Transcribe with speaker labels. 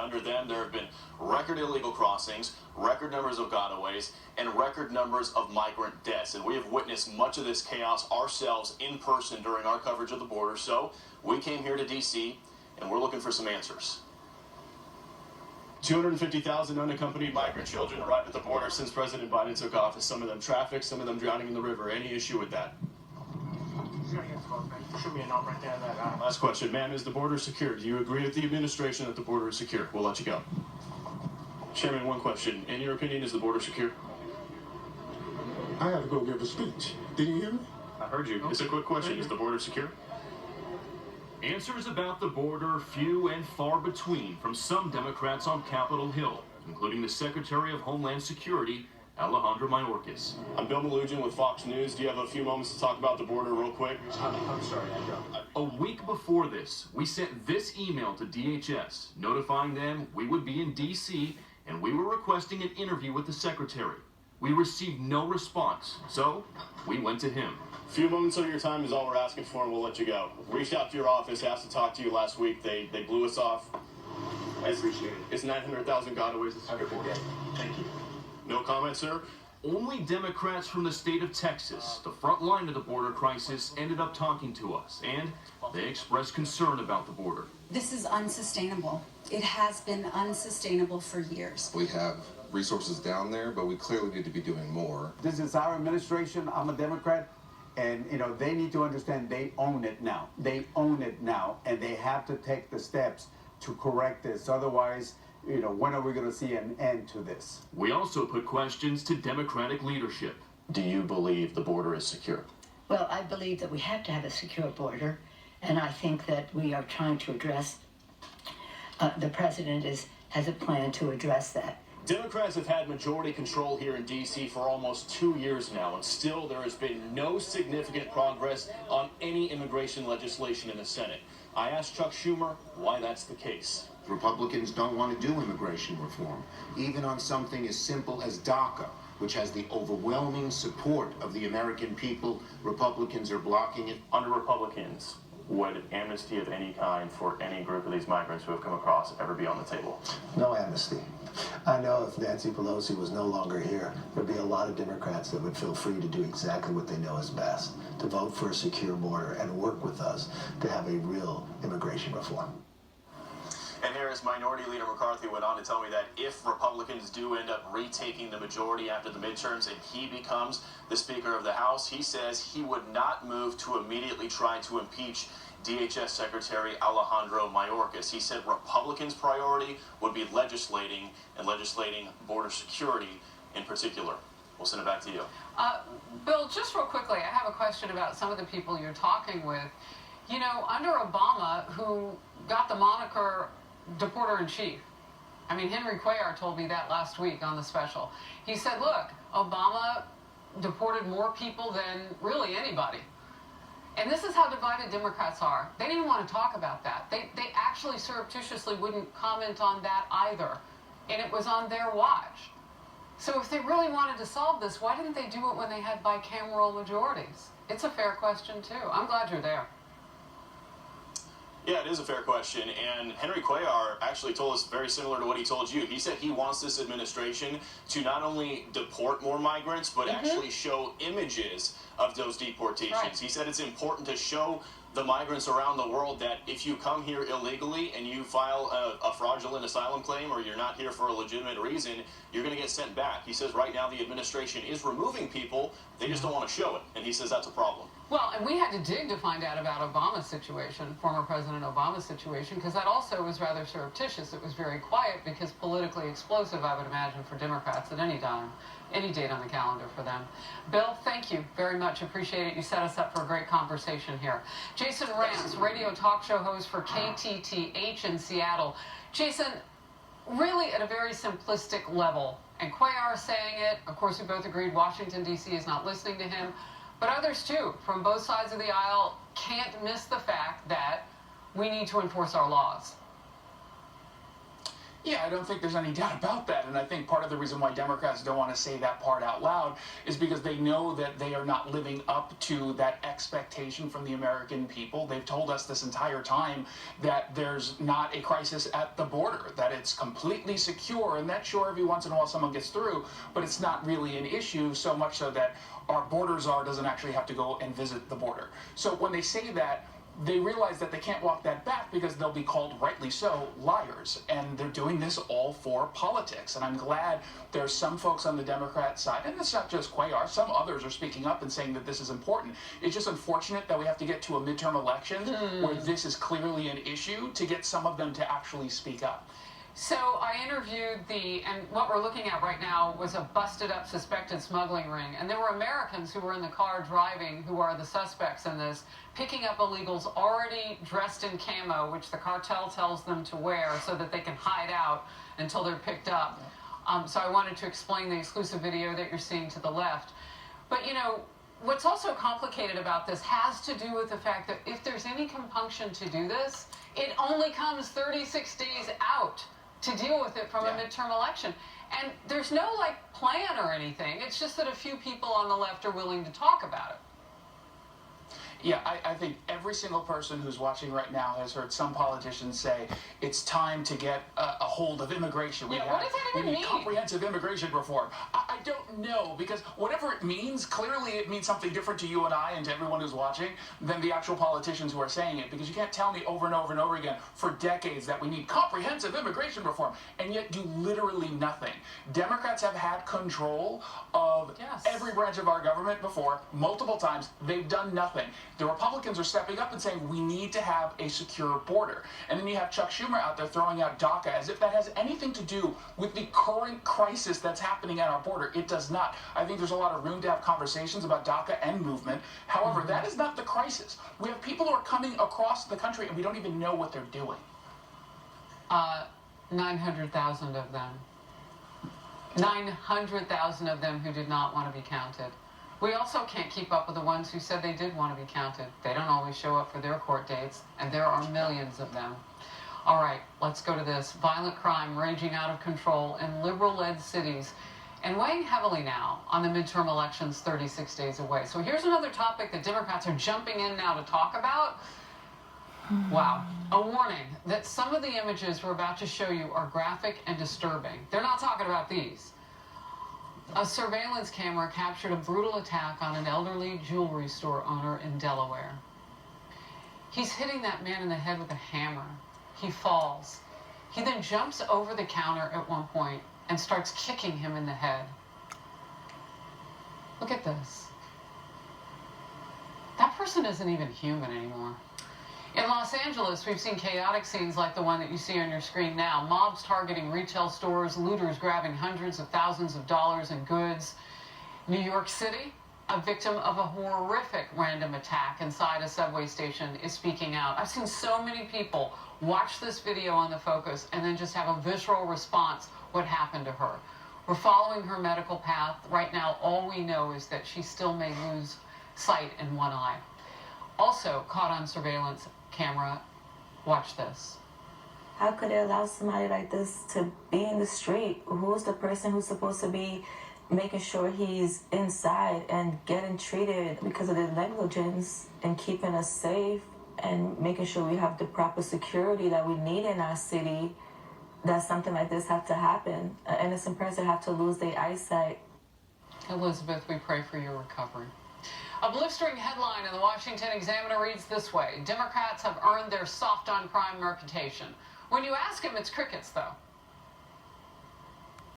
Speaker 1: under them, there have been record illegal crossings, record numbers of gotaways, and record numbers of migrant deaths. And we have witnessed much of this chaos ourselves in person during our coverage of the border. So we came here to D.C., and we're looking for some answers. 250,000 unaccompanied migrant children arrived at the border since President Biden took office. Some of them trafficked, some of them drowning in the river. Any issue with that?
Speaker 2: Should be a note right there that,
Speaker 1: Last question. Ma'am, is the border secure? Do you agree with the administration that the border is secure? We'll let you go. Chairman, one question. In your opinion, is the border secure?
Speaker 3: I have to go give a speech. Did you hear me?
Speaker 1: I heard you. It's a quick question. Is the border secure?
Speaker 4: Answers about the border few and far between from some Democrats on Capitol Hill, including the Secretary of Homeland Security, Alejandro Mayorkas.
Speaker 1: I'm Bill Malugin with Fox News. Do you have a few moments to talk about the border real quick?
Speaker 2: I'm sorry,
Speaker 4: A week before this, we sent this email to DHS, notifying them we would be in D.C. and we were requesting an interview with the Secretary. We received no response, so we went to him.
Speaker 1: A few moments of your time is all we're asking for, and we'll let you go. Reached out to your office, asked to talk to you last week. They blew us off.
Speaker 2: I appreciate it.
Speaker 1: It's 900,000 gotaways.
Speaker 2: Have a good day. Thank you.
Speaker 1: No comment, sir?
Speaker 4: Only Democrats from the state of Texas, the front line of the border crisis, ended up talking to us, and they expressed concern about the border.
Speaker 5: This is unsustainable. It has been unsustainable for years.
Speaker 6: We have resources down there, but we clearly need to be doing more.
Speaker 7: This is our administration. I'm a Democrat. And, they need to understand they own it now. They own it now, and they have to take the steps to correct this. Otherwise, when are we going to see an end to this?
Speaker 4: We also put questions to Democratic leadership.
Speaker 1: Do you believe the border is secure?
Speaker 8: Well, I believe that we have to have a secure border, and I think that we are trying to address, the president has a plan to address that.
Speaker 1: Democrats have had majority control here in D.C. for almost 2 years now, and still there has been no significant progress on any immigration legislation in the Senate. I asked Chuck Schumer why that's the case.
Speaker 9: Republicans don't want to do immigration reform, even on something as simple as DACA, which has the overwhelming support of the American people. Republicans are blocking it.
Speaker 1: Under Republicans, would amnesty of any kind for any group of these migrants who have come across ever be on the table?
Speaker 10: No amnesty. I know if Nancy Pelosi was no longer here, there'd be a lot of Democrats that would feel free to do exactly what they know is best, to vote for a secure border and work with us to have a real immigration reform.
Speaker 1: And here is Minority Leader McCarthy went on to tell me that if Republicans do end up retaking the majority after the midterms and he becomes the Speaker of the House, he says he would not move to immediately try to impeach DHS Secretary Alejandro Mayorkas. He said Republicans' priority would be legislating border security in particular. We'll send it back to you.
Speaker 11: Bill, just real quickly, I have a question about some of the people you're talking with. Under Obama, who got the moniker Deporter-in-Chief, Henry Cuellar told me that last week on the special. He said, look, Obama deported more people than really anybody. And this is how divided Democrats are. They didn't want to talk about that. They actually surreptitiously wouldn't comment on that either. And it was on their watch. So if they really wanted to solve this, why didn't they do it when they had bicameral majorities? It's a fair question, too. I'm glad you're there.
Speaker 1: Yeah, it is a fair question, and Henry Cuellar actually told us very similar to what he told you. He said he wants this administration to not only deport more migrants, but actually show images of those deportations. Right. He said it's important to show the migrants around the world that if you come here illegally and you file a fraudulent asylum claim or you're not here for a legitimate reason, you're going to get sent back. He says right now the administration is removing people, they just don't want to show it, and he says that's a problem.
Speaker 11: Well, and we had to dig to find out about Obama's situation, former President Obama's situation, because that also was rather surreptitious. It was very quiet because politically explosive, I would imagine, for Democrats at any time, any date on the calendar for them. Bill, thank you very much. Appreciate it. You set us up for a great conversation here. Jason Rance, radio talk show host for KTTH in Seattle. Jason, really at a very simplistic level, and Cuellar saying it, of course we both agreed Washington, D.C. is not listening to him, but others too, from both sides of the aisle, can't miss the fact that we need to enforce our laws.
Speaker 2: Yeah, I don't think there's any doubt about that. And I think part of the reason why Democrats don't want to say that part out loud is because they know that they are not living up to that expectation from the American people. They've told us this entire time that there's not a crisis at the border, that it's completely secure, and that sure, every once in a while someone gets through, but it's not really an issue, so much so that our border czar doesn't actually have to go and visit the border. So when they say that, they realize that they can't walk that back because they'll be called, rightly so, liars. And they're doing this all for politics. And I'm glad there's some folks on the Democrat side, and it's not just Cuellar, some others are speaking up and saying that this is important. It's just unfortunate that we have to get to a midterm election where this is clearly an issue to get some of them to actually speak up.
Speaker 11: So I interviewed and what we're looking at right now was a busted up suspected smuggling ring. And there were Americans who were in the car driving, who are the suspects in this, picking up illegals already dressed in camo, which the cartel tells them to wear so that they can hide out until they're picked up. So I wanted to explain the exclusive video that you're seeing to the left. But, you know, what's also complicated about this has to do with the fact that if there's any compunction to do this, it only comes 36 days out to deal with it from a midterm election. And there's no, plan or anything. It's just that a few people on the left are willing to talk about it.
Speaker 2: Yeah, I think every single person who's watching right now has heard some politicians say it's time to get a hold of immigration.
Speaker 11: What does that even mean?
Speaker 2: Comprehensive immigration reform. I don't know, because whatever it means, clearly it means something different to you and I and to everyone who's watching than the actual politicians who are saying it, because you can't tell me over and over and over again for decades that we need comprehensive immigration reform and yet do literally nothing. Democrats have had control of every branch of our government before, multiple times. They've done nothing. The Republicans are stepping up and saying we need to have a secure border. And then you have Chuck Schumer out there throwing out DACA as if that has anything to do with the current crisis that's happening at our border. It does not. I think there's a lot of room to have conversations about DACA and movement. However, that is not the crisis. We have people who are coming across the country and we don't even know what they're doing.
Speaker 11: 900,000 of them. 900,000 of them who did not want to be counted. We also can't keep up with the ones who said they did want to be counted. They don't always show up for their court dates, and there are millions of them. All right, let's go to this. Violent crime raging out of control in liberal-led cities and weighing heavily now on the midterm elections 36 days away. So here's another topic that Democrats are jumping in now to talk about. Wow. A warning that some of the images we're about to show you are graphic and disturbing. They're not talking about these. A surveillance camera captured a brutal attack on an elderly jewelry store owner in Delaware. He's hitting that man in the head with a hammer. He falls. He then jumps over the counter at one point and starts kicking him in the head. Look at this. That person isn't even human anymore. In Los Angeles, we've seen chaotic scenes like the one that you see on your screen now. Mobs targeting retail stores, looters grabbing hundreds of thousands of dollars in goods. New York City, a victim of a horrific random attack inside a subway station, is speaking out. I've seen so many people watch this video on The Focus and then just have a visceral response. What happened to her? We're following her medical path. Right now, all we know is that she still may lose sight in one eye. Also caught on surveillance camera, watch this.
Speaker 12: How could they allow somebody like this to be in the street? Who's the person who's supposed to be making sure he's inside and getting treated because of the negligence and keeping us safe and making sure we have the proper security that we need in our city, that something like this have to happen? An innocent person have to lose their eyesight.
Speaker 11: Elizabeth, we pray for your recovery. A blistering headline in the Washington Examiner reads this way: Democrats have earned their soft on crime reputation. When you ask him, it's crickets, though.